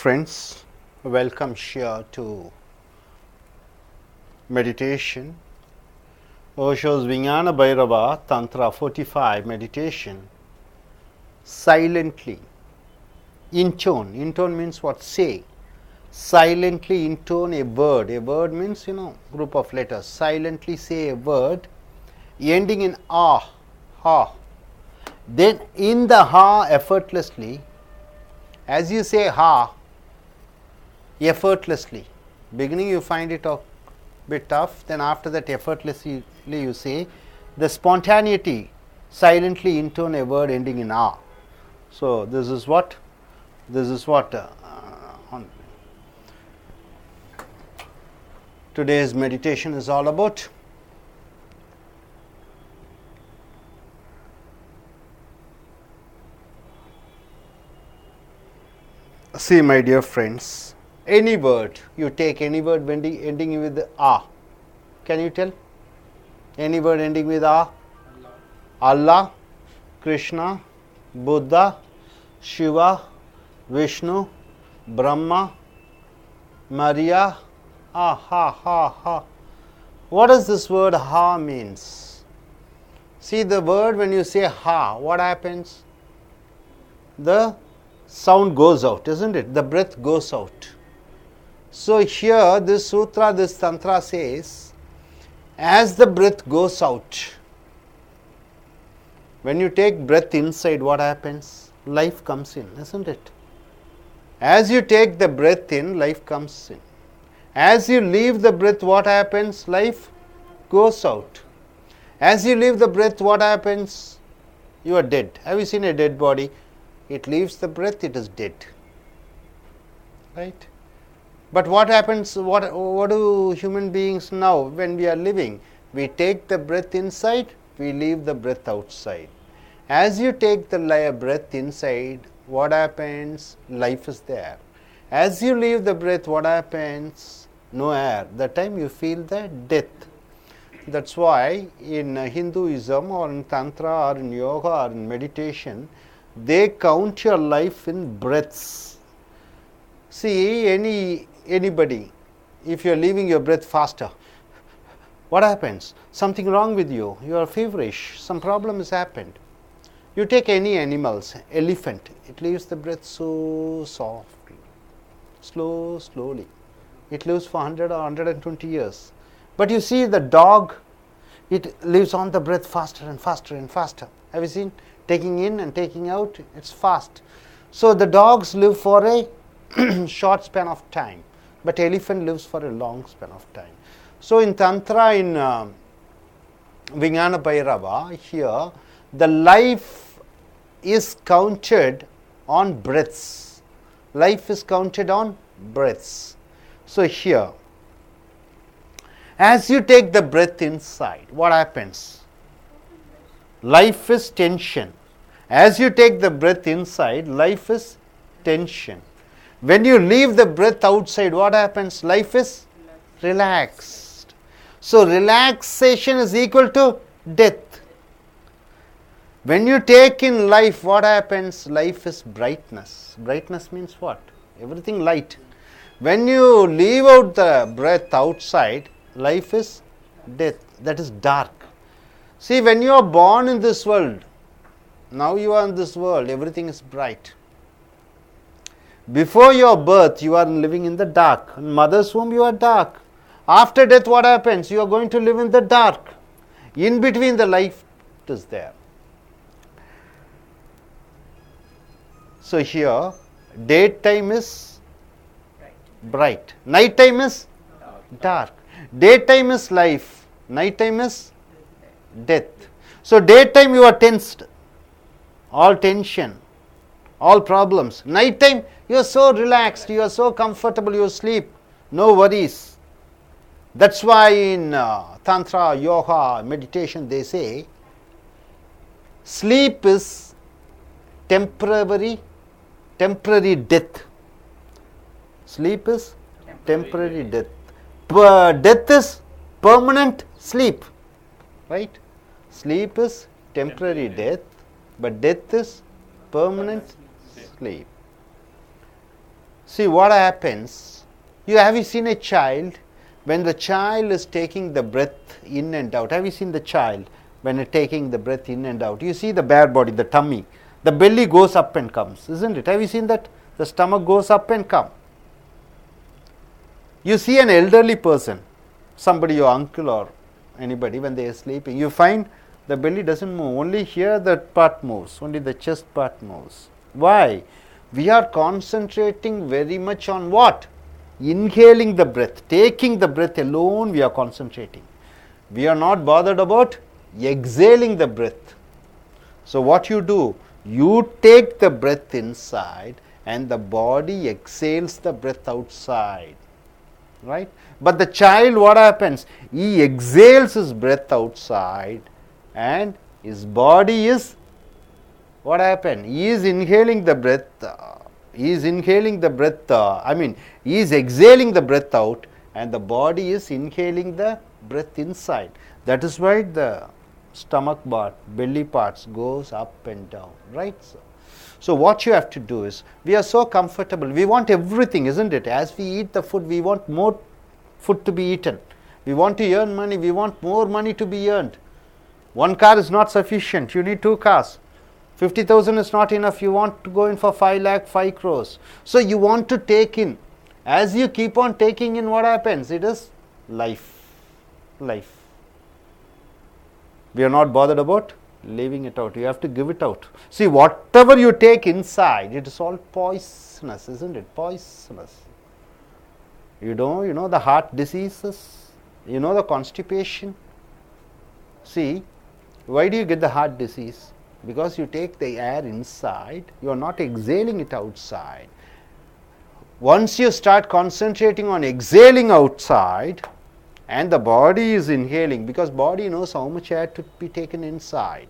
Friends, welcome here to meditation. Osho's Vijnana Bhairava Tantra 45 meditation. Silently intone. Intone means what? Say. Silently intone a word. A word means, group of letters. Silently say a word ending in ah, ha. Then in the ha effortlessly, as you say ha, effortlessly. Beginning you find it a bit tough, then after that effortlessly you say, the spontaneity, silently intone a word ending in ah. So this is what today's meditation is all about. See, my dear friends, any word, you take any word ending with ah. Can you tell? Any word ending with ah? Allah, Krishna, Buddha, Shiva, Vishnu, Brahma, Maria, ah, ha, ha, ha. What does this word ha means? See, the word when you say ha, what happens? The sound goes out, isn't it? The breath goes out. So here this sutra, this tantra says, as the breath goes out, when you take breath inside, what happens? Life comes in, isn't it? As you take the breath in, life comes in. As you leave the breath, what happens? Life goes out. As you leave the breath, what happens? You are dead. Have you seen a dead body? It leaves the breath, it is dead. Right? But what happens, what do human beings now when we are living? We take the breath inside, we leave the breath outside. As you take the breath inside, what happens? Life is there. As you leave the breath, what happens? No air. That time you feel the death. That's why in Hinduism or in Tantra or in Yoga or in meditation, they count your life in breaths. See, anybody, if you are leaving your breath faster, what happens? Something wrong with you. You are feverish. Some problem has happened. You take any animals, elephant, it leaves the breath so softly, slowly. It lives for 100 or 120 years. But you see the dog, it lives on the breath faster and faster and faster. Have you seen? Taking in and taking out, it's fast. So the dogs live for a short span of time, but elephant lives for a long span of time. So in Tantra, in Vijnana Bhairava, here, the life is counted on breaths. Life is counted on breaths. So here, as you take the breath inside, what happens? Life is tension. As you take the breath inside, life is tension. When you leave the breath outside, what happens? Life is relaxed. So relaxation is equal to death. When you take in life, what happens? Life is brightness. Brightness means what? Everything light. When you leave out the breath outside, life is death. That is dark. See, when you are born in this world, now you are in this world, everything is bright. Before your birth, you are living in the dark. In mother's womb, you are dark. After death, what happens? You are going to live in the dark. In between, the light is there. So here, daytime is bright. Nighttime is dark. Daytime is life. Nighttime is death. So daytime you are tensed. All tension. All problems. Nighttime you are so relaxed. You are so comfortable. You sleep. No worries. That's why in Tantra, Yoga, meditation they say sleep is temporary death. Sleep is temporary death. Death is permanent sleep. Right? Sleep is temporary death, but death is permanent sleep. See what happens, have you seen a child? When the child is taking the breath in and out, have you seen the child when it's taking the breath in and out? You see the bare body, the tummy, the belly goes up and comes, isn't it? Have you seen that? The stomach goes up and comes. You see an elderly person, somebody, your uncle or anybody, when they are sleeping, you find the belly doesn't move, only here that part moves, only the chest part moves. Why? We are concentrating very much on what? Inhaling the breath, taking the breath alone we are concentrating. We are not bothered about exhaling the breath. So what you do, you take the breath inside and the body exhales the breath outside, right? But the child, what happens? He exhales his breath outside and his body is, what happened? He is inhaling the breath, he is exhaling the breath out and the body is inhaling the breath inside. That is why the stomach part, belly parts goes up and down, right? So what you have to do is, we are so comfortable, we want everything, isn't it? As we eat the food, we want more food to be eaten. We want to earn money, we want more money to be earned. One car is not sufficient, you need 2 cars. 50,000 is not enough, you want to go in for 5 lakh, 5 crores. So you want to take in. As you keep on taking in, what happens? It is life. Life. We are not bothered about leaving it out. You have to give it out. See, whatever you take inside, it is all poisonous, isn't it? Poisonous. You know the heart diseases, you know the constipation. See, why do you get the heart disease? Because you take the air inside, you are not exhaling it outside. Once you start concentrating on exhaling outside and the body is inhaling, because body knows how much air to be taken inside.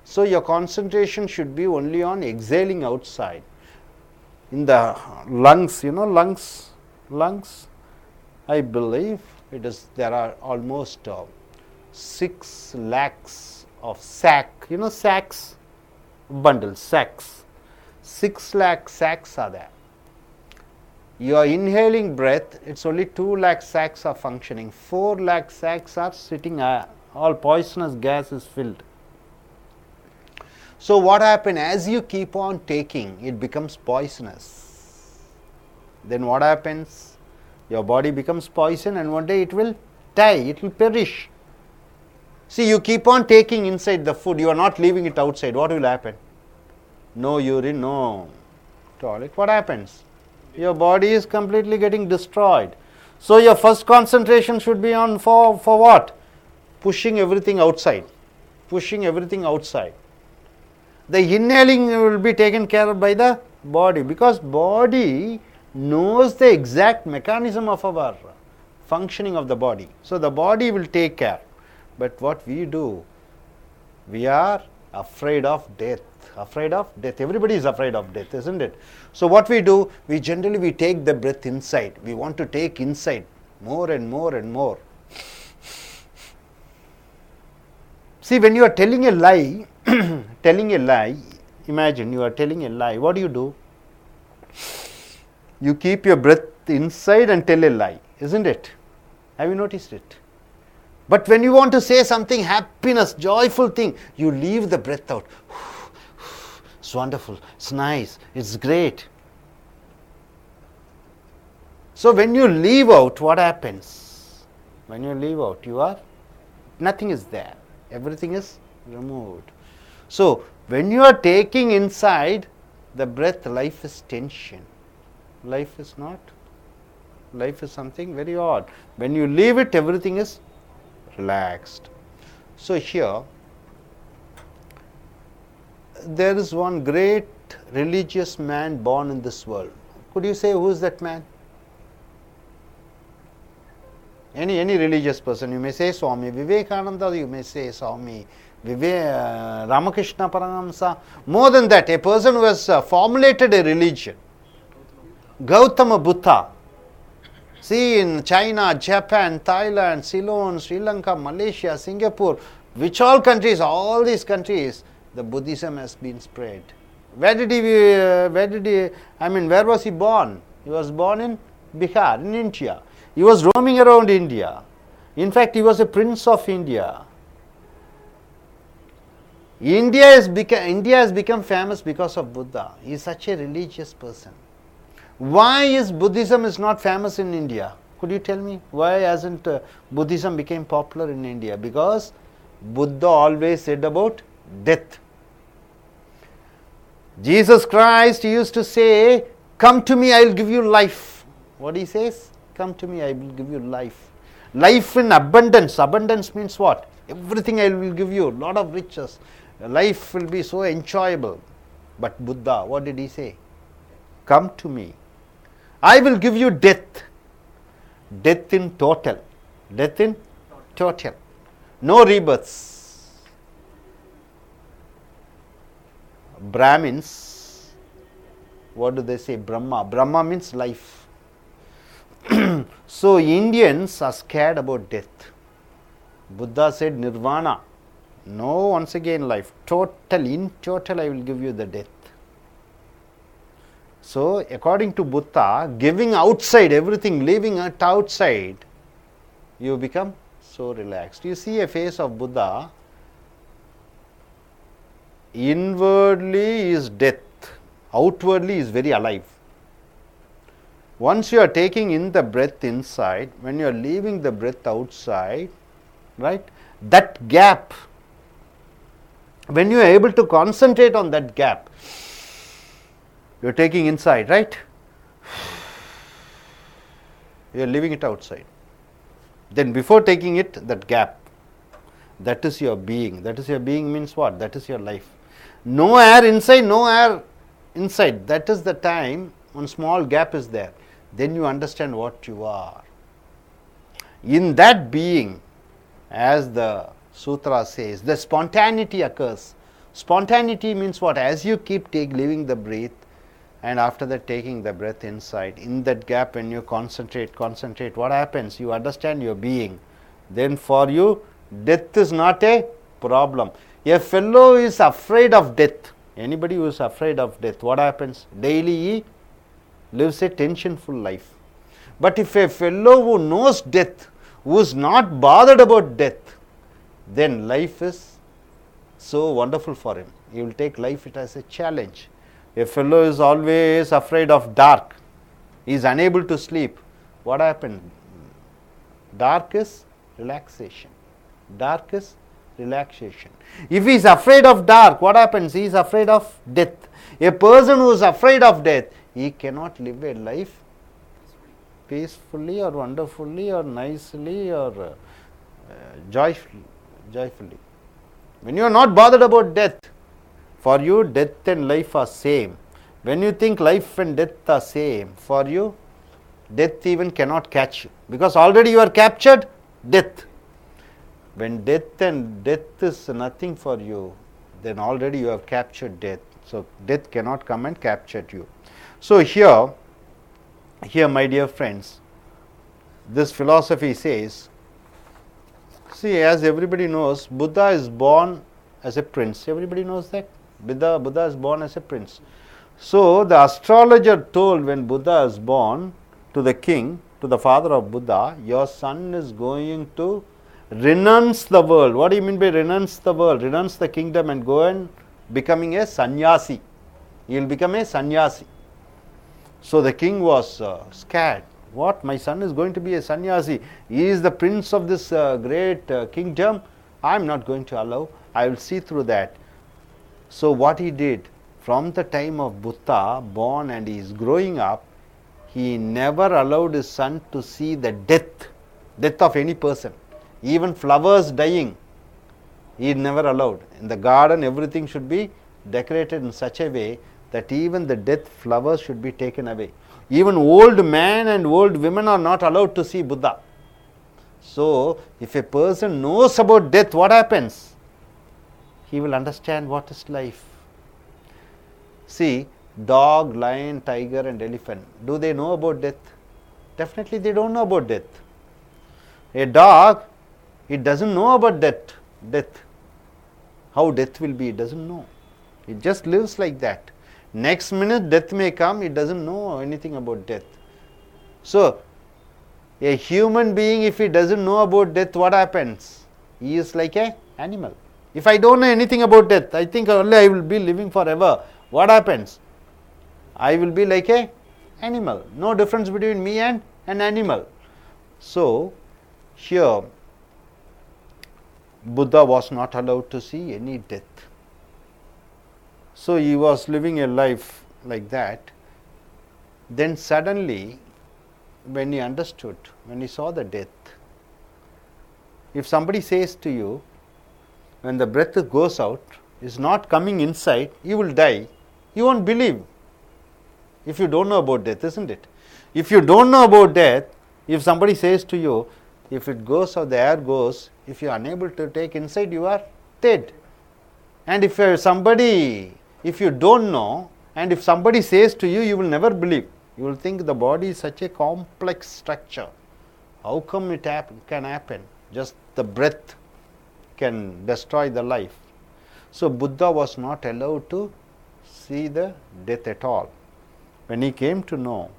So your concentration should be only on exhaling outside. In the lungs, lungs, I believe there are almost 6 lakhs of sac, sacks, bundles, sacks. 6 lakh sacks are there. You are inhaling breath, it's only 2 lakh sacks are functioning. 4 lakh sacks are sitting, all poisonous gas is filled. So what happens? As you keep on taking, it becomes poisonous. Then what happens? Your body becomes poison and one day it will die, it will perish. See, you keep on taking inside the food, you are not leaving it outside. What will happen? No urine, no toilet. What happens? Your body is completely getting destroyed. So your first concentration should be on for what? Pushing everything outside. Pushing everything outside. The inhaling will be taken care of by the body, because body knows the exact mechanism of our functioning of the body. So the body will take care. But what we do, we are afraid of death. Afraid of death. Everybody is afraid of death, isn't it? So what we do, we generally take the breath inside. We want to take inside more and more and more. See, when you are telling a lie, imagine you are telling a lie. What do? You keep your breath inside and tell a lie, isn't it? Have you noticed it? But when you want to say something happiness, joyful thing, you leave the breath out. It's wonderful, it's nice, it's great. So when you leave out, what happens? When you leave out, nothing is there. Everything is removed. So when you are taking inside the breath, life is tension. Life is not. Life is something very odd. When you leave it, everything is relaxed. So here, there is one great religious man born in this world. Could you say who is that man? Any religious person. You may say Swami Vivekananda, you may say Swami Ramakrishna Paramahamsa. More than that, a person who has formulated a religion. Gautama Buddha. See, in China, Japan, Thailand, Ceylon, Sri Lanka, Malaysia, Singapore, which all countries, all these countries, the Buddhism has been spread. Where was he born? He was born in Bihar, in India. He was roaming around India. In fact, he was a prince of India. India has become famous because of Buddha. He is such a religious person. Why is Buddhism is not famous in India? Could you tell me why hasn't Buddhism became popular in India? Because Buddha always said about death. Jesus Christ used to say, "Come to me, I will give you life." What he says? "Come to me, I will give you life." Life in abundance. Abundance means what? Everything I will give you, lot of riches. Life will be so enjoyable. But Buddha, what did he say? "Come to me. I will give you death." Death in total. Death in total. No rebirths. Brahmins, what do they say? Brahma. Brahma means life. So Indians are scared about death. Buddha said nirvana. No, once again life. Total, in total I will give you the death. So according to Buddha, giving outside everything, leaving it outside, you become so relaxed. You see a face of Buddha, inwardly is death, outwardly is very alive. Once you are taking in the breath inside, when you are leaving the breath outside, right, that gap, when you are able to concentrate on that gap, you are taking inside, right, you are leaving it outside. Then before taking it, that gap, that is your being. That is your being means what? That is your life. No air inside, no air inside. That is the time one small gap is there. Then you understand what you are. In that being, as the sutra says, the spontaneity occurs. Spontaneity means what? As you keep leaving the breath, and after that taking the breath inside, in that gap when you concentrate, what happens? You understand your being. Then for you, death is not a problem. A fellow is afraid of death. Anybody who is afraid of death, what happens? Daily he lives a tensionful life. But if a fellow who knows death, who is not bothered about death, then life is so wonderful for him. He will take life it as a challenge. A fellow is always afraid of dark. He is unable to sleep. What happened? Dark is relaxation. Dark is relaxation. If he is afraid of dark, what happens? He is afraid of death. A person who is afraid of death, he cannot live a life peacefully or wonderfully or nicely or joyfully. When you are not bothered about death, for you death and life are same. When you think life and death are same, for you death even cannot catch you, because already you are captured death. When death is nothing for you, then already you have captured death. So death cannot come and capture you. So here my dear friends, this philosophy says, see, as everybody knows, Buddha is born as a prince. Everybody knows that. Buddha is born as a prince. So the astrologer told when Buddha is born to the king, to the father of Buddha, your son is going to renounce the world. What do you mean by renounce the world? Renounce the kingdom and go and becoming a sannyasi. He will become a sannyasi. So the king was scared. What? My son is going to be a sannyasi. He is the prince of this great kingdom. I am not going to allow. I will see through that. So what he did, from the time of Buddha born and he is growing up, he never allowed his son to see the death of any person. Even flowers dying, he never allowed. In the garden, everything should be decorated in such a way that even the death flowers should be taken away. Even old men and old women are not allowed to see Buddha. So, if a person knows about death, what happens? He will understand what is life. See, dog, lion, tiger and elephant, do they know about death? Definitely they don't know about death. A dog, it doesn't know about death. How death will be, it doesn't know. It just lives like that. Next minute death may come, it doesn't know anything about death. So, a human being, if he doesn't know about death, what happens? He is like an animal. If I don't know anything about death, I think only I will be living forever. What happens? I will be like an animal. No difference between me and an animal. So, here Buddha was not allowed to see any death. So, he was living a life like that. Then suddenly, when he understood, when he saw the death, if somebody says to you, when the breath goes out, is not coming inside, you will die, you won't believe. If you don't know about death, isn't it? If you don't know about death, if somebody says to you, if it goes or the air goes, if you are unable to take inside, you are dead. And if you don't know, and if somebody says to you, you will never believe. You will think the body is such a complex structure. How come it can happen? Just the breath can destroy the life. So, Buddha was not allowed to see the death at all. When he came to know,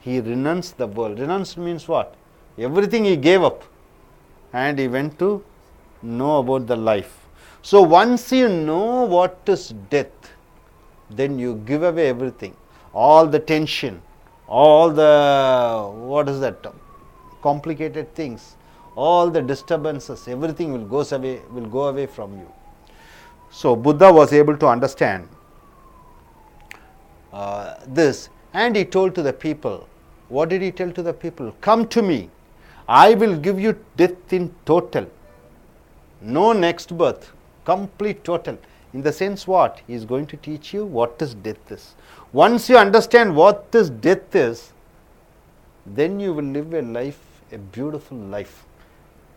he renounced the world. Renounced means what? Everything he gave up, and he went to know about the life. So, once you know what is death, then you give away everything, all the tension, all the complicated things, all the disturbances, everything will go away from you. So, Buddha was able to understand this, and he told to the people, what did he tell to the people? Come to me, I will give you death in total, no next birth, complete total. In the sense what? He is going to teach you what is death is. Once you understand what this death is, then you will live a life, a beautiful life.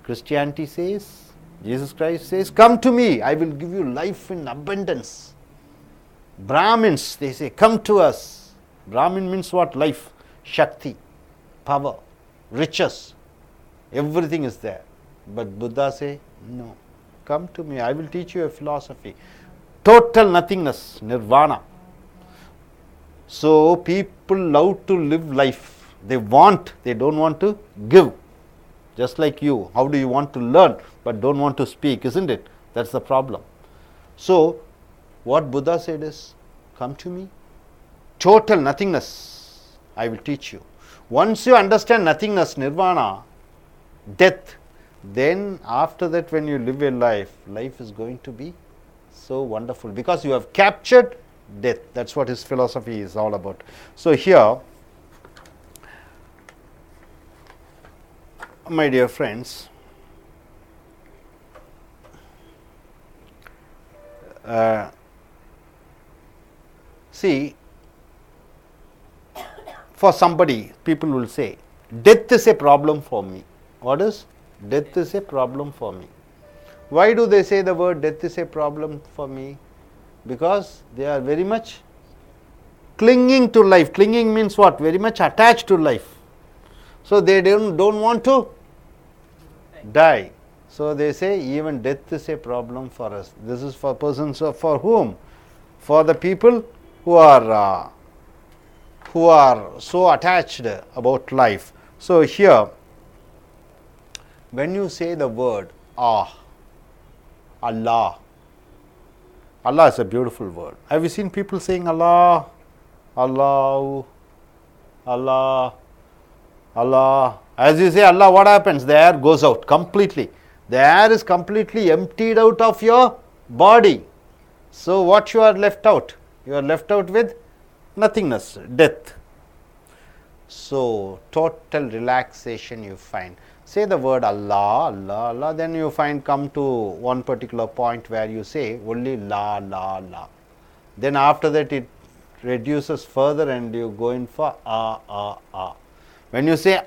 Christianity says, Jesus Christ says, come to me, I will give you life in abundance. Brahmins, they say, come to us. Brahmin means what? Life, Shakti, power, riches, everything is there. But Buddha say, no, come to me, I will teach you a philosophy. Total nothingness, nirvana. So, people love to live life. They don't want to give. Just like you, how do you want to learn but don't want to speak, isn't it? That's the problem. So, what Buddha said is, come to me, total nothingness, I will teach you. Once you understand nothingness, nirvana, death, then after that when you live a life is going to be so wonderful, because you have captured death. That's what his philosophy is all about. So, here, my dear friends, see, for somebody, people will say, death is a problem for me. What is? Death is a problem for me. Why do they say the word death is a problem for me? Because they are very much clinging to life. Clinging means what? Very much attached to life. So, they don't want to die. So, they say even death is a problem for us. This is for persons for whom? For the people who are so attached about life. So, here, when you say the word Allah, Allah is a beautiful word. Have you seen people saying Allah, Allah, Allah, Allah? As you say Allah, what happens? The air goes out completely. The air is completely emptied out of your body. So, what you are left out? You are left out with nothingness, death. So, total relaxation you find. Say the word Allah, Allah, Allah, then you find come to one particular point where you say only La, La, La. Then after that it reduces further and you go in for Ah. When you say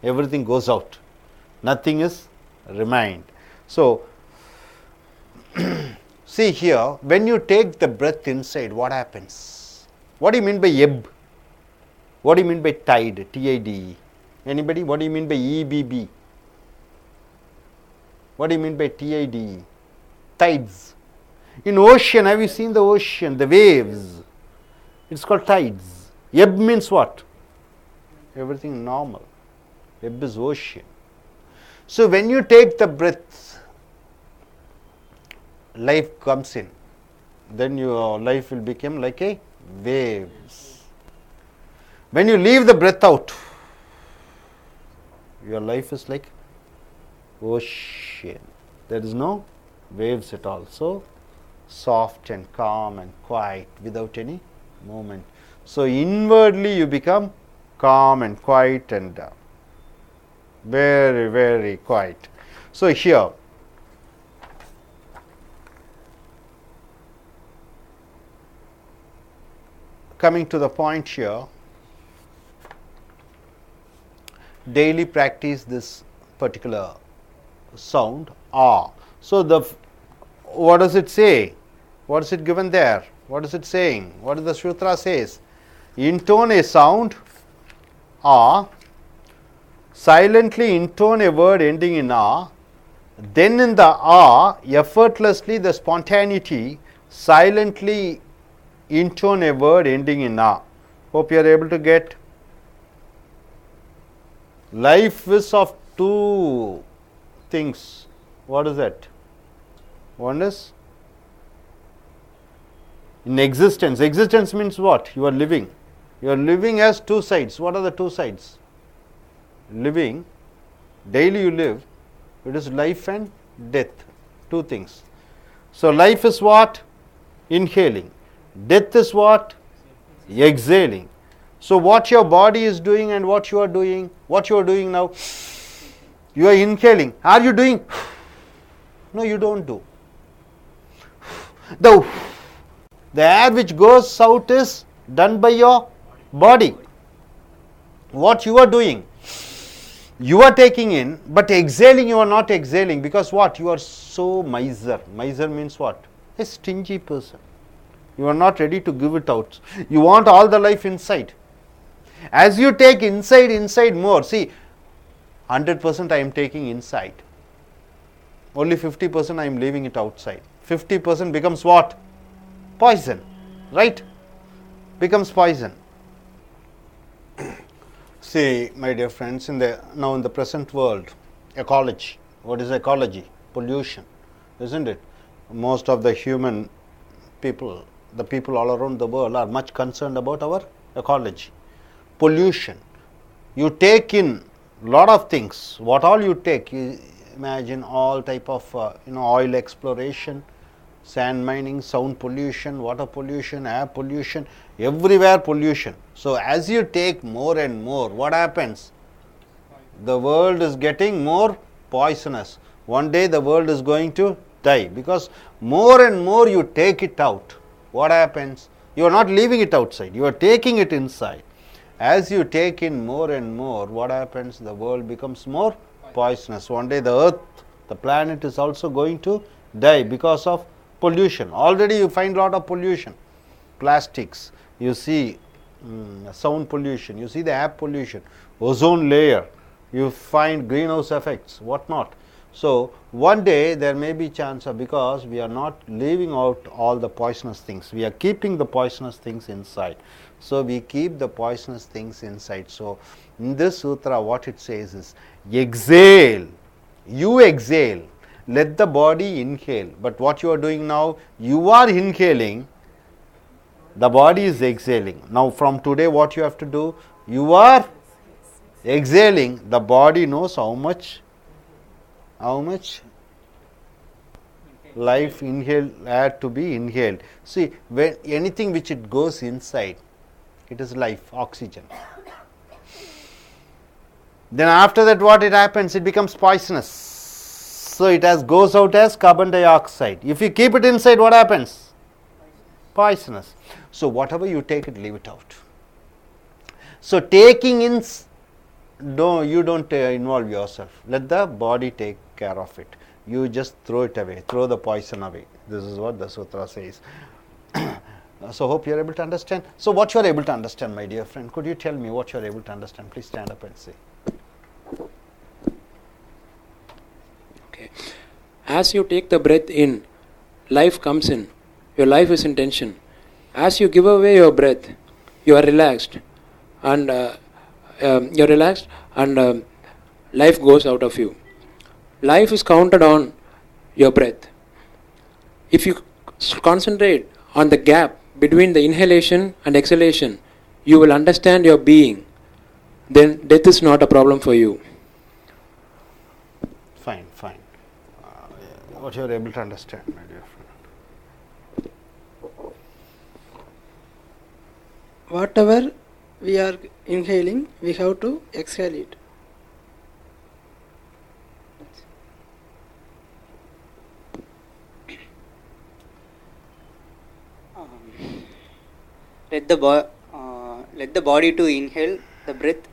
everything goes out. Nothing is remained. So, see here, when you take the breath inside, what happens? What do you mean by ebb? What do you mean by tide? T-I-D-E. Anybody? What do you mean by EBB? What do you mean by TIDE? Tides. In ocean, have you seen the ocean, the waves? It's called tides. Ebb means what? Everything normal. Ebb is ocean. So when you take the breath, life comes in. Then your life will become like a waves. When you leave the breath out, your life is like ocean. There is no waves at all. So soft and calm and quiet without any movement. So inwardly you become calm and quiet and very, very quiet. So here, coming to the point here, daily practice this particular sound ah. So what does it say? What is it given there? What is it saying? What does the sutra says? Intone a sound ah, silently intone a word ending in ah, then in the ah, effortlessly the spontaneity, silently intone a word ending in ah. Hope you are able to get. Life is of two things. What is that? One is in existence. Existence means what? You are living. You are living as two sides. What are the two sides? Living, daily you live, it is life and death. Two things. So life is what? Inhaling. Death is what? Exhaling. So what your body is doing and what you are doing now, you are inhaling. Are you doing? No, you don't do. The air which goes out is done by your body. What you are doing, you are taking in, but exhaling you are not exhaling, because what? You are so miser. Miser means what? A stingy person. You are not ready to give it out. You want all the life inside. As you take inside more, see, 100% I am taking inside. Only 50% I am leaving it outside. 50% becomes what? Poison, right? Becomes poison. See, my dear friends, now in the present world, ecology. What is ecology? Pollution, isn't it? Most of the human people, the people all around the world are much concerned about our ecology. Pollution. You take in lot of things. What all you take? You imagine all type of oil exploration, sand mining, sound pollution, water pollution, air pollution, everywhere pollution. So as you take more and more, what happens? The world is getting more poisonous. One day the world is going to die, because more and more you take it out. What happens? You are not leaving it outside, you are taking it inside. As you take in more and more, what happens? The world becomes more poisonous. One day the earth, the planet is also going to die because of pollution. Already you find a lot of pollution. Plastics, you see sound pollution, you see the air pollution, ozone layer, you find greenhouse effects, what not. So one day there may be chance of, because we are not leaving out all the poisonous things, we are keeping the poisonous things inside. So we keep the poisonous things inside. So in this sutra what it says is, exhale, you exhale, let the body inhale. But what you are doing now, you are inhaling, the body is exhaling. Now from today what you have to do, you are exhaling, the body knows how much life inhale had to be inhaled. See, when anything which it goes inside, it is life, oxygen. Then after that what it happens? It becomes poisonous. So it goes out as carbon dioxide. If you keep it inside, what happens? Poisonous. So whatever you take it, leave it out. So taking in, no, you don't involve yourself. Let the body take care of it. You just throw it away, throw the poison away. This is what the sutra says. So hope you are able to understand. So what you are able to understand, my dear friend? Could you tell me what you are able to understand? Please stand up and say. Okay. As you take the breath in, life comes in. Your life is in tension. As you give away your breath, you are relaxed, and life goes out of you. Life is counted on your breath. If you concentrate on the gap between the inhalation and exhalation, you will understand your being. Then death is not a problem for you. Fine. What you are able to understand, my dear friend. Whatever we are inhaling, we have to exhale it. Let the body to inhale the breath,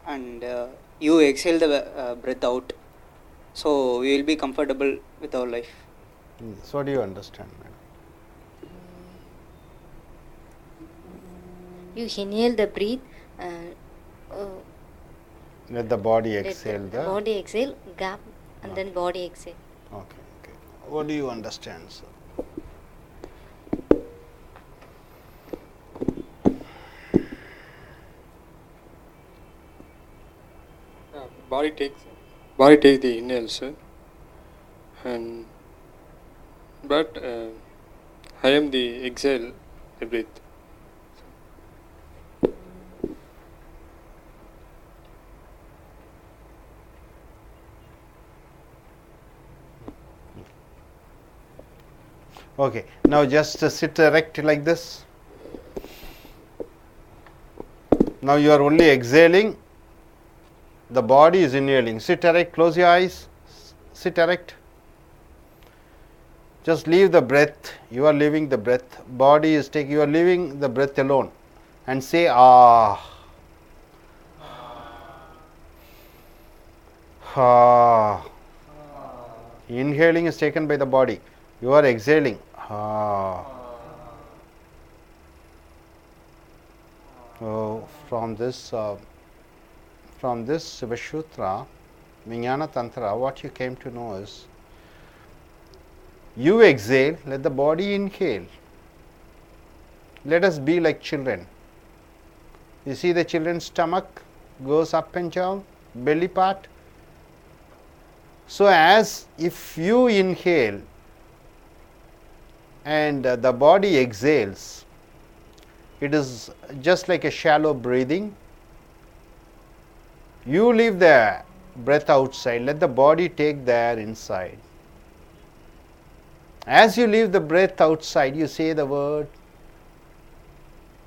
and you exhale the breath out. So we will be comfortable with our life. So what do you understand, madam? You inhale the breath. Let the body Let exhale the body exhale, gap, and then body exhale. Okay. What do you understand, sir? Body takes the inhale, sir, and but I am the exhale, the breath. Okay, now just sit erect like this. Now you are only exhaling, the body is inhaling. Sit erect, close your eyes, sit erect. Just leave the breath, you are leaving the breath, body is taking, you are leaving the breath alone, and say ah. Ah. Inhaling is taken by the body, you are exhaling. Ah. So from this Shivasutra, Vijnana Tantra, what you came to know is, you exhale, let the body inhale. Let us be like children. You see the children's stomach goes up and down, belly part. So as if you inhale and the body exhales, it is just like a shallow breathing. You leave the breath outside, let the body take the air inside. As you leave the breath outside, you say the word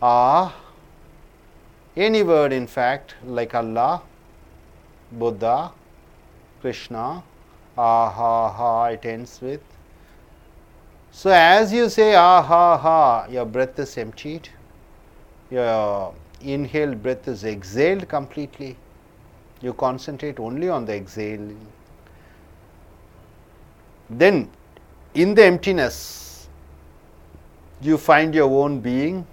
ah, any word in fact, like Allah, Buddha, Krishna, ah ha ha, it ends with. So as you say ah ha ha, your breath is emptied, your inhaled breath is exhaled completely. You concentrate only on the exhaling. Then in the emptiness, you find your own being.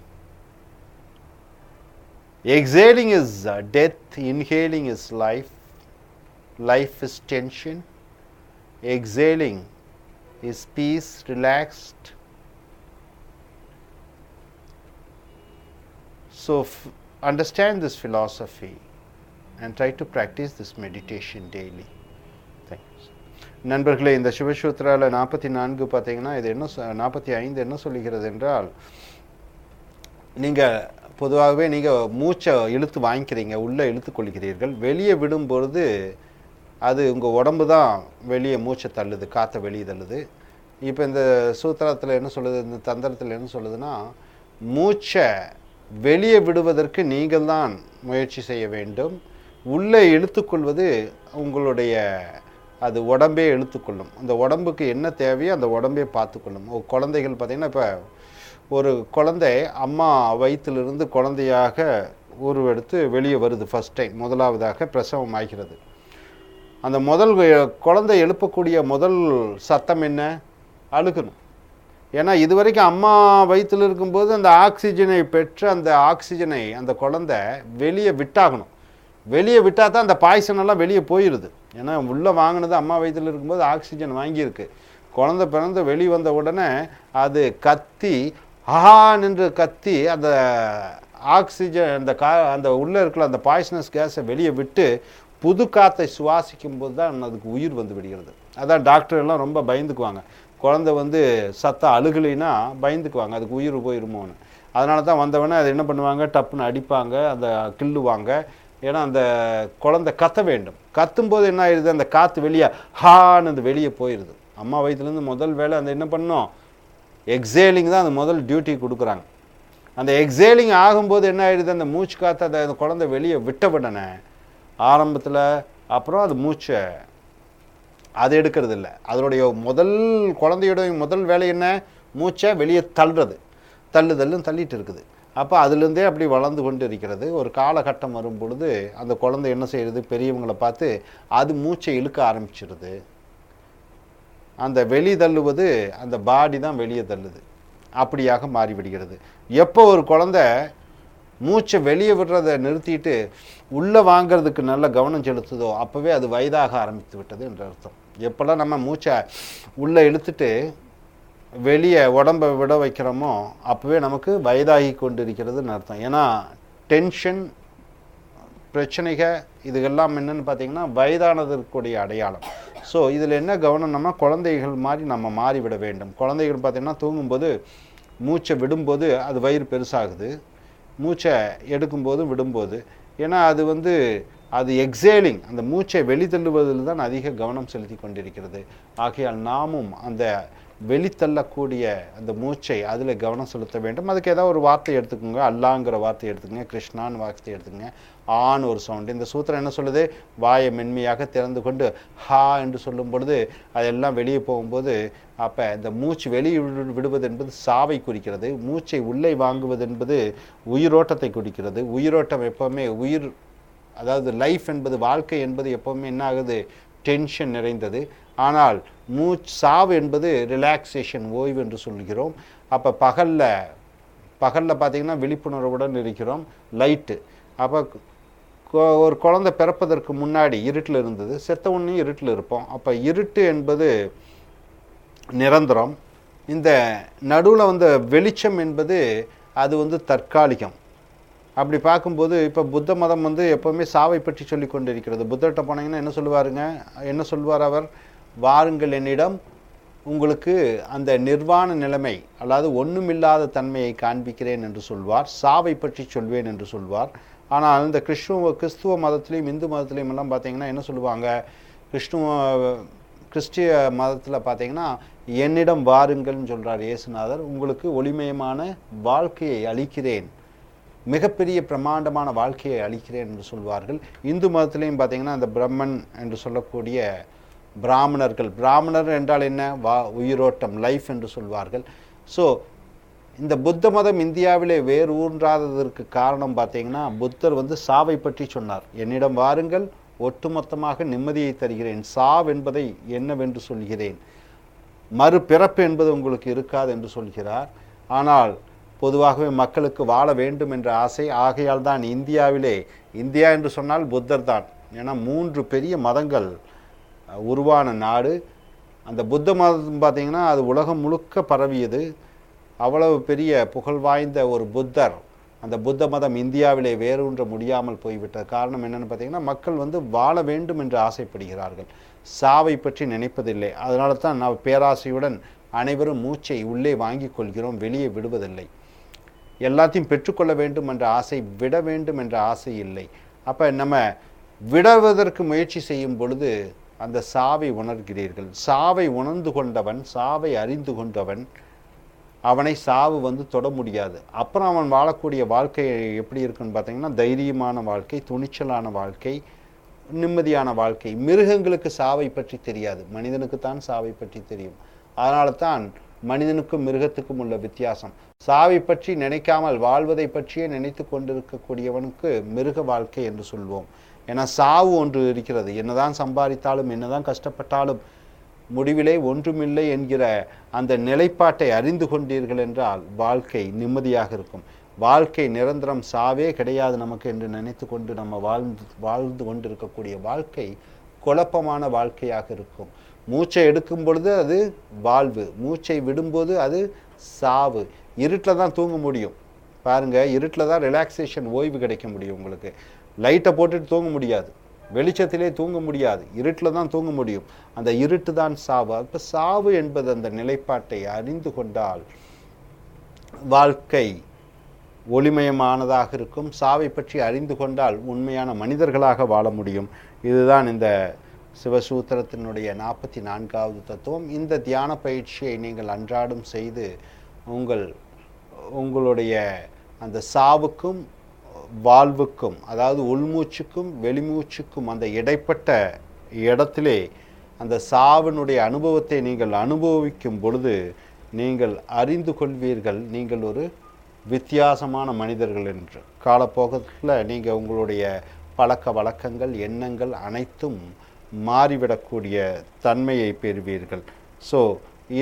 Exhaling is death, inhaling is life. Life is tension. Exhaling is peace, relaxed. So understand this philosophy and try to practice this meditation daily. Thanks. நண்பர்களே, இந்த சிவசூத்ராவில் 44 பார்த்தீங்கன்னா, இது என்ன 45 என்ன சொல்லுகிறது என்றால், நீங்கள் பொதுவாகவே நீங்கள் மூச்சை இழுத்து வாங்கிக்கிறீங்க, உள்ளே இழுத்து கொள்கிறீர்கள், வெளியே விடும்பொழுது அது உங்கள் உடம்பு தான் வெளியே மூச்சை தள்ளுது, காற்றை வெளியே தள்ளுது. இப்போ இந்த சூத்திரத்தில் என்ன சொல்லுது, இந்த தந்திரத்தில் என்ன சொல்லுதுன்னா, மூச்சை வெளியே விடுவதற்கு நீங்கள் தான் முயற்சி செய்ய வேண்டும். உள்ளே இழுத்துக்கொள்வது உங்களுடைய அது உடம்பே இழுத்துக்கொள்ளும். அந்த உடம்புக்கு என்ன தேவையோ அந்த உடம்பே பார்த்துக்கொள்ளும். குழந்தைகள் பார்த்திங்கன்னா, இப்போ ஒரு குழந்தை அம்மா வயிற்றிலிருந்து குழந்தையாக உருவெடுத்து வெளியே வருது, ஃபஸ்ட் டைம் முதலாவதாக பிரசவம் ஆகிறது. அந்த முதல் குழந்தை எழுப்பக்கூடிய முதல் சத்தம் என்ன? அழுகணும். ஏன்னா இதுவரைக்கும் அம்மா வயிற்றில் இருக்கும்போது அந்த ஆக்சிஜனை பெற்று அந்த ஆக்சிஜனை அந்த குழந்தை வெளியே விட்டாகணும். வெளியே விட்டால் தான் அந்த பாய்சனெல்லாம் வெளியே போயிடுது. ஏன்னா உள்ளே வாங்கினது அம்மா வயிற்றில் இருக்கும்போது ஆக்சிஜன் வாங்கியிருக்கு. குழந்தை பிறந்து வெளி வந்த உடனே அது கத்தி ஆஹான் என்று கத்தி அந்த ஆக்சிஜன் அந்த உள்ளே இருக்கிற அந்த பாய்சனஸ் கேஸை வெளியே விட்டு புது காற்றை சுவாசிக்கும் போது தான் அதுக்கு உயிர் வந்து விடுகிறது. அதான் டாக்டர் எல்லாம் ரொம்ப பயந்துக்குவாங்க. குழந்தை வந்து சத்தம் அழுகலைன்னா பயந்துக்குவாங்க, அதுக்கு உயிர் போயிருமோன்னு. அதனால தான் வந்தவொடனே அது என்ன பண்ணுவாங்க, டப்புன்னு அடிப்பாங்க, அந்த கிள்ளுவாங்க. ஏன்னா அந்த குழந்தை கத்த வேண்டும். கத்தும்போது என்ன ஆயிடுது, அந்த காற்று வெளியே ஹான்னு அந்த வெளியே போயிடுது. அம்மா வயிற்றுலேருந்து முதல் வேலை அந்த என்ன பண்ணோம், எக்ஸேலிங் தான் அந்த முதல் டியூட்டி கொடுக்குறாங்க. அந்த எக்ஸேலிங் ஆகும்போது என்ன ஆயிடுது, அந்த மூச்சு காற்று அந்த குழந்தை வெளியே விட்ட உடனே ஆரம்பத்தில் அப்புறம் அது மூச்சை அது எடுக்கிறது இல்லை. அதனுடைய குழந்தையோடைய முதல் வேலை என்ன, மூச்சை வெளியே தள்ளுதல்னு தள்ளிட்டு இருக்குது. அப்போ அதுலேருந்தே அப்படி வளர்ந்து கொண்டு இருக்கிறது. ஒரு காலகட்டம் வரும் பொழுது அந்த குழந்தை என்ன செய்யுது, பெரியவங்களை பார்த்து அது மூச்சை இழுக்க ஆரம்பிச்சிடுது. அந்த வெளியே தள்ளுவது அந்த பாடி தான் வெளியே தள்ளுது, அப்படியாக மாறிவிடுகிறது. எப்போ ஒரு குழந்தை மூச்சை வெளியே விடுறதை நிறுத்திட்டு உள்ளே வாங்கிறதுக்கு நல்ல கவனம் செலுத்துதோ அப்போவே அது வயதாக ஆரம்பித்து விட்டது என்ற அர்த்தம். எப்போல்லாம் நம்ம மூச்சை உள்ளே இழுத்துட்டு வெளியே உடம்பை விட வைக்கிறோமோ அப்போவே நமக்கு வயதாகி கொண்டு இருக்கிறதுன்னு அர்த்தம். ஏன்னா டென்ஷன், பிரச்சனைகள் இதுகெல்லாம் என்னென்னு பார்த்தீங்கன்னா வயதானதற்குடைய அடையாளம். ஸோ இதில் என்ன கவனம், நம்ம குழந்தைகள் மாதிரி நம்ம மாறிவிட வேண்டும். குழந்தைகள் பார்த்திங்கன்னா தூங்கும்போது மூச்சை விடும்போது அது வயிறு பெருசாகுது, மூச்சை எடுக்கும்போதும் விடும்போது. ஏன்னா அது எக்ஸேலிங், அந்த மூச்சை வெளித்தள்ளுவதில் தான் அதிக கவனம் செலுத்தி கொண்டிருக்கிறது. ஆகையால் நாமும் அந்த வெளித்தள்ளக்கூடிய அந்த மூச்சை அதில் கவனம் செலுத்த வேண்டும். அதுக்கு ஏதாவது ஒரு வார்த்தை எடுத்துக்கோங்க, அல்லாங்கிற வார்த்தை எடுத்துக்கோங்க, கிருஷ்ணான்னு வார்த்தை எடுத்துக்கோங்க, ஆன்னு ஒரு சவுண்டு. இந்த சூத்திரம் என்ன சொல்லுது, வாயை மென்மையாக திறந்து கொண்டு ஹா என்று சொல்லும் பொழுது அதெல்லாம் வெளியே போகும்போது அப்போ இந்த மூச்சு வெளியே விடுவது என்பது சாவை குறிக்கிறது, மூச்சை உள்ளே வாங்குவது என்பது உயிரோட்டத்தை குறிக்கிறது. உயிரோட்டம் எப்போவுமே அதாவது லைஃப் என்பது, வாழ்க்கை என்பது எப்போவுமே என்ன ஆகுது, டென்ஷன் நிறைந்தது. ஆனால் சாவு என்பது ரிலாக்ஸேஷன், ஓய்வு என்று சொல்கிறோம். அப்போ பகலில் பார்த்திங்கன்னா விழிப்புணர்வுடன் இருக்கிறோம், லைட்டு. அப்போ ஒரு குழந்தை பிறப்பதற்கு முன்னாடி இருட்டில் இருந்தது, செத்த உடனே இருட்டில் இருப்போம். அப்போ இருட்டு என்பது நிரந்தரம். இந்த நடுவில் வந்த வெளிச்சம் என்பது அது தற்காலிகம். அப்படி பார்க்கும்போது இப்போ புத்த மதம் எப்போவுமே சாவை பற்றி சொல்லி கொண்டு இருக்கிறது. புத்தர்கிட்ட போனீங்கன்னா என்ன சொல்வார் அவர், வாருங்கள் என்னிடம், உங்களுக்கு அந்த நிர்வாண நிலைமை, அதாவது ஒன்றுமில்லாத தன்மையை காண்பிக்கிறேன் என்று சொல்வார், சாவை பற்றி சொல்வேன் என்று சொல்வார். ஆனால் இந்த கிறிஸ்துவ மதத்திலையும் இந்து மதத்திலையும் எல்லாம் பார்த்தீங்கன்னா என்ன சொல்லுவாங்க, கிறிஸ்டிய மதத்தில் பார்த்தீங்கன்னா என்னிடம் வாருங்கள்னு சொல்கிறார் இயேசுநாதர், உங்களுக்கு ஒளிமயமான வாழ்க்கையை அளிக்கிறேன், மிகப்பெரிய பிரமாண்டமான வாழ்க்கையை அளிக்கிறேன் என்று சொல்வார்கள். இந்து மதத்திலையும் பார்த்தீங்கன்னா அந்த பிரம்மன் என்று சொல்லக்கூடிய பிராமணர் என்றால் என்ன, உயிரோட்டம், லைஃப் என்று சொல்வார்கள். ஸோ இந்த புத்த மதம் இந்தியாவிலே வேறு ஊன்றாததற்கு காரணம் பார்த்தீங்கன்னா புத்தர் சாவை பற்றி சொன்னார். என்னிடம் வாருங்கள், ஒட்டுமொத்தமாக நிம்மதியை தருகிறேன், சாவு என்பதை என்னவென்று சொல்கிறேன், மறுபிறப்பு என்பது உங்களுக்கு இருக்காது என்று சொல்கிறார். ஆனால் பொதுவாகவே மக்களுக்கு வாழ வேண்டும் என்ற ஆசை. ஆகையால் தான் இந்தியா என்று சொன்னால் புத்தர் தான். ஏன்னா 3 பெரிய மதங்கள் உருவான நாடு. அந்த புத்த மதம் பார்த்திங்கன்னா அது உலகம் முழுக்க பரவியது. அவ்வளவு பெரிய புகழ் வாய்ந்த ஒரு புத்தர், அந்த புத்த மதம் இந்தியாவிலே வேரூன்ற முடியாமல் போய்விட்டது. காரணம் என்னென்னு பார்த்திங்கன்னா மக்கள் வாழ வேண்டும் என்று ஆசைப்படுகிறார்கள், சாவை பற்றி நினைப்பதில்லை. அதனால தான் நாம் பேராசையுடன் அனைவரும் மூச்சை உள்ளே வாங்கி கொள்கிறோம், வெளியே விடுவதில்லை. எல்லாத்தையும் பெற்றுக்கொள்ள வேண்டும் என்ற ஆசை, விட வேண்டும் என்ற ஆசை இல்லை. அப்போ நம்ம விடுவதற்கு முயற்சி செய்யும் பொழுது அந்த சாவை உணர்கிறீர்கள். சாவை உணர்ந்து கொண்டவன், சாவை அறிந்து கொண்டவன், அவனை சாவு தொட முடியாது. அப்புறம் அவன் வாழக்கூடிய வாழ்க்கை எப்படி இருக்குன்னு பார்த்தீங்கன்னா தைரியமான வாழ்க்கை, துணிச்சலான வாழ்க்கை, நிம்மதியான வாழ்க்கை. மிருகங்களுக்கு சாவை பற்றி தெரியாது, மனிதனுக்கு தான் சாவை பற்றி தெரியும். அதனால தான் மனிதனுக்கும் மிருகத்துக்கும் உள்ள வித்தியாசம். சாவை பற்றி நினைக்காமல் வாழ்வதை பற்றியே நினைத்து கொண்டிருக்கக்கூடியவனுக்கு மிருக வாழ்க்கை என்று சொல்வோம். ஏன்னா சாவு ஒன்று இருக்கிறது, என்னதான் சம்பாதித்தாலும் என்னதான் கஷ்டப்பட்டாலும் முடிவிலே ஒன்றுமில்லை என்கிற அந்த நிலைப்பாட்டை அறிந்து கொண்டீர்கள் என்றால் வாழ்க்கை நிம்மதியாக இருக்கும். வாழ்க்கை நிரந்தரம், சாவே கிடையாது நமக்கு என்று நினைத்து கொண்டு நம்ம வாழ்ந்து கொண்டிருக்கக்கூடிய வாழ்க்கை குழப்பமான வாழ்க்கையாக இருக்கும். மூச்சை எடுக்கும் பொழுது அது வாழ்வு, மூச்சை விடும்போது அது சாவு. இருட்டில் தான் தூங்க முடியும் பாருங்கள், இருட்டில் தான் ரிலாக்ஸேஷன், ஓய்வு கிடைக்க முடியும். உங்களுக்கு லைட்டை போட்டுட்டு தூங்க முடியாது, வெளிச்சத்திலே தூங்க முடியாது, இருட்டில் தான் தூங்க முடியும். அந்த இருட்டு தான் சாவு. அப்போ சாவு என்பது அந்த நிலைப்பாட்டை அறிந்து கொண்டால் வாழ்க்கை ஒளிமயமானதாக இருக்கும். சாவை பற்றி அறிந்து கொண்டால் உண்மையான மனிதர்களாக வாழ முடியும். இதுதான் இந்த சிவசூத்திரத்தினுடைய 44வது தத்துவம். இந்த தியான பயிற்சியை நீங்கள் அன்றாடம் செய்து உங்களுடைய அந்த சாவுக்கும் வாழ்வுக்கும், அதாவது உள்மூச்சுக்கும் வெளிமூச்சுக்கும் அந்த இடைப்பட்ட இடத்திலே அந்த சாவினுடைய அனுபவத்தை நீங்கள் அனுபவிக்கும் பொழுது நீங்கள் அறிந்து கொள்வீர்கள் நீங்கள் ஒரு வித்தியாசமான மனிதர்கள் என்று. காலப்போகத்தில் நீங்கள் உங்களுடைய பழக்க வழக்கங்கள், எண்ணங்கள் அனைத்தும் மாறிவிடக்கூடிய தன்மையை பெறுவீர்கள். ஸோ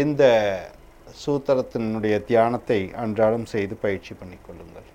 இந்த சூத்திரத்தினுடைய தியானத்தை அன்றாடம் செய்து பயிற்சி பண்ணிக்கொள்ளுங்கள்.